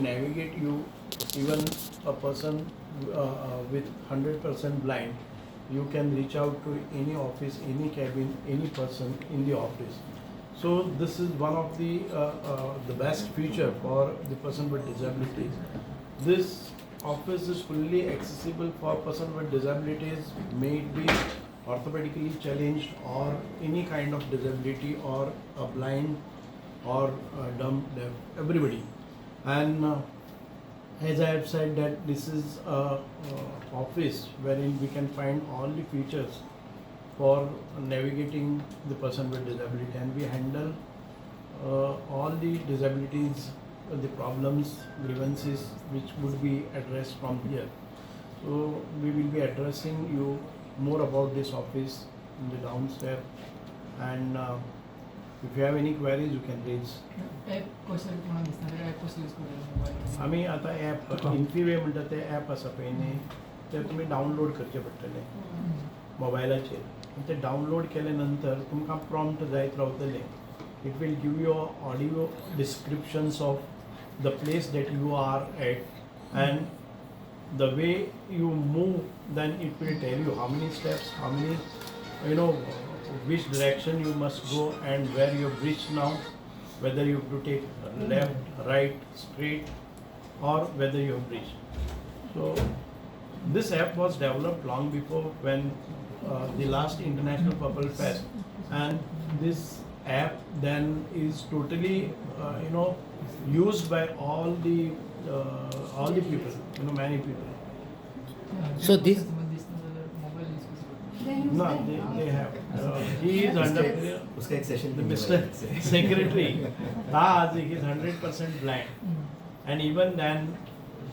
navigate you. Even a person with 100% blind, you can reach out to any office, any cabin, any person in the office. So this is one of the best feature for the person with disabilities. This office is fully accessible for person with disabilities, may it be orthopedically challenged or any kind of disability, or a blind or dumb, deaf, everybody. And as I have said that this is a office wherein we can find all the features for navigating the person with disability, and we handle all the disabilities, the problems, grievances which would be addressed from here. So we will be addressing you more about this office in the downstairs, and if you have any queries you can raise. आम्ही आता app इन्फिवे म्हणटा ते app आसा पळय न्ही, ते तुमी download करचे पडटले मोबायलाचेर. ते डावनलोड केले नंतर तुमकां प्रॉम्प्ट जायत रावतले. It will give you audio descriptions of the place that you are at, and the way you move, then it will tell you how many steps, how many, which direction you must go and where you have reached now, whether you have to take left, right, straight, or whether you have reached. So this app was developed long before when the last International Purple Fest, and this app then is totally used by all the people, many people. So this No, they have. He is under उसका एक session Mr. Secretary Taha Haaziq is 100% blind, and even then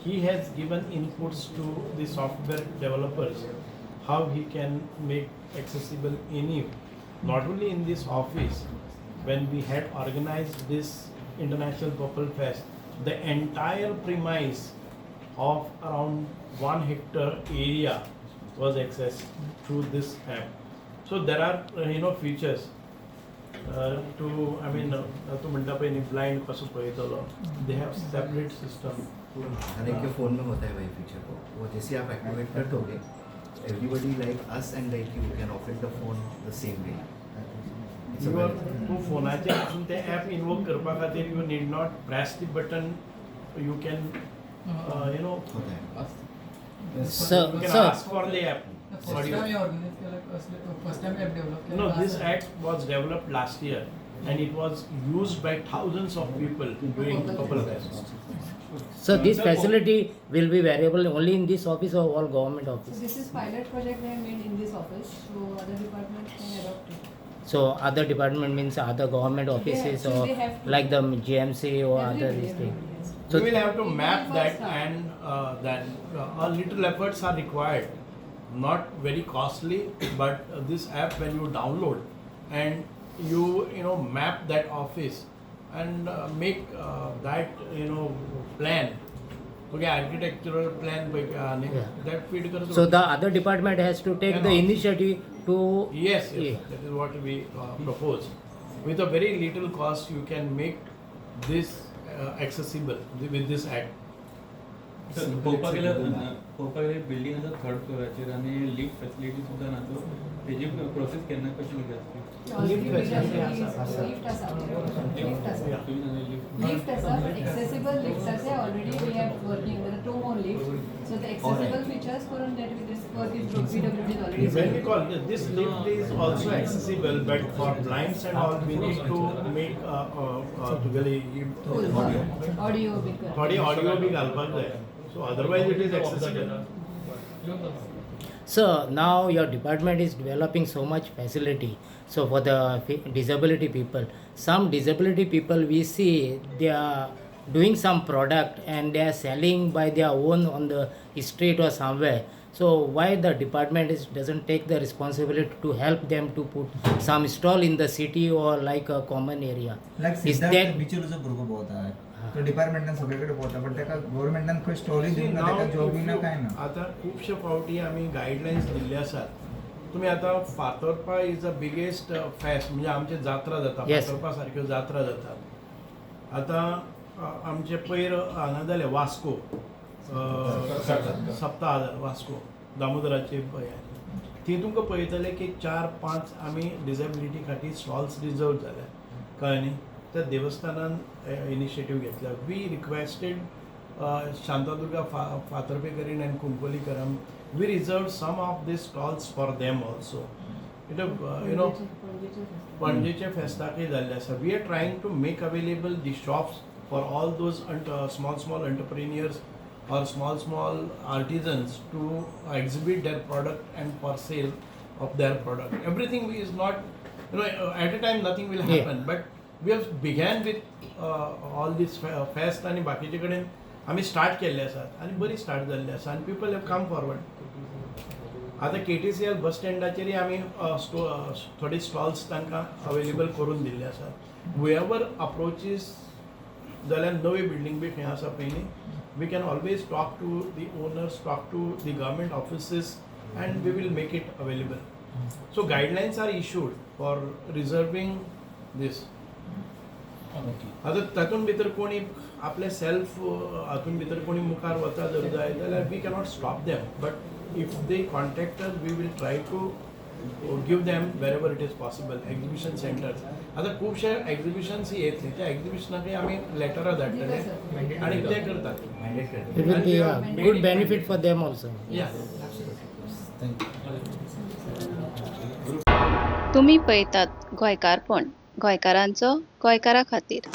he has given inputs to the software developers how he can make accessible any, not only in this office. When we had organized this International Purple Fest, the entire premise of around 1 hectare area was accessed through this app. So there are features to म्हणटा पळय न्ही blind कसो पळयतलो, they have separate system. हर एक के phone में होता है वही फीचर को, वो जैसे आप एक्टिवेट कर दोगे, everybody like us and like you can operate the phone the same way. तूं फोनाचेर वचून ते ॲप इनवोक करपा खातीर you need not press the button, you can होता है. you can ask for the app. First time app developed. No, this app was developed last year and it was used by thousands of people during couple of years. so this facility will be variable only in this office or all government So office? this is pilot project they have made in this office, so other departments can adopt it. So other department means other government offices so or they have to. like the GMC or other Everybody, this thing. everybody, yes. So We will have to map Even that, first and then a little efforts are required. Not very costly, but this app when you download and you map that office and make that plan. Okay, architectural plan that feed करतो. so the other department has to take the Cannot. initiative to Yes, Yeah. that is what we propose. With a very little cost, you can make this accessible with this act. Sir पळोवपाक गेल्यार building आसा third फ्लोराचेर आनी lift facility सुद्दां ना, सो तेजी process केन्ना कशी आसता? Lift facility Lift आसा. Lift आसा. Yeah. Lift आसा, but accessible lifts आसा. Already we are working with 2 more lifts. So the accessible features करून that with this work is PWD is already. When we call this lift is also accessible, but for blinds and all, we need to make Audio bigger. audio big घालपाक जाय. So otherwise it is accessible. So now your department is developing so much facility. So for the disability people, some disability people we see they are doing some product and they are selling by their own on the street or somewhere. So why the department doesn't take the responsibility to help them to put some stall in the city or like a common area? Like Is Siddharth that बिचूरचा भुरगो भोंवता तो डिपार्टमेंटान सगळीकडे भोंवता, पण ताका गव्हर्नमेंटान खंय story दिवना, ताका job ना काय ना. आता खुबशे फावटी आमी गायडलायन्स दिल्ले आसात. तुम्ही आता Fatorpa is the biggest fest, म्हणजे आमचे जात्रा जाता, Yes. फातोर्पा सारक्यो जात्रा जातात. आता आमचे पयर हांगा जाले वास्को सप्ताह वास्को दामोदराचे पळय थंय तुमकां पळयतले की 4-5 आमी डिसेबिलिटी खातीर स्टॉल्स रिजर्व जाल्या कळ्ळें न्ही त्या देवस्थानान इनिशिएटीव घेतला वी रिक्वेस्टेड शांतादुर्गा फातर्पेकरीन एंड कुंकोलीकरम we reserve some of these stalls for them also it you know पणजेचे फेस्ताकय जाल्ले आसा we are trying to make available the shops for all those small entrepreneurs or small artisans to exhibit their product and for sale of their product. Everything is not, you know, at a time nothing will happen, but we have began with all this fest and बाकीचे कडेन आमी start केल्ले आसात आनी बरी start जाल्ली आसा आनी पीपल हॅव कम फॉरवर्ड आतां KTCL बस स्टँडाचेरय आमी थोडे स्टॉल्स तांकां अवेलेबल करून दिल्ले आसात हुएवर अप्रोचीस जाल्यार नवी बिल्डींग बी खंय आसा पळय न्ही we can always talk to the owners talk to the government offices and we will make it available so guidelines are issued for reserving these आतां तातूंत भितर कोणी आपले सेल्फ हातूंत भितर कोणी मुखार वता जर जाय जाल्यार we cannot stop them but if they contact us we will try to give them wherever it is possible exhibition centers आता खूबशे exhibitions येतले त्या exhibitionाकय आमी लेटरां धाडटले आनी ते करतात It will be a good benefit for them also. Yeah. तुम्ही पळयतात गोंयकारपण गोंयकारांचो गोंयकारा खातीर.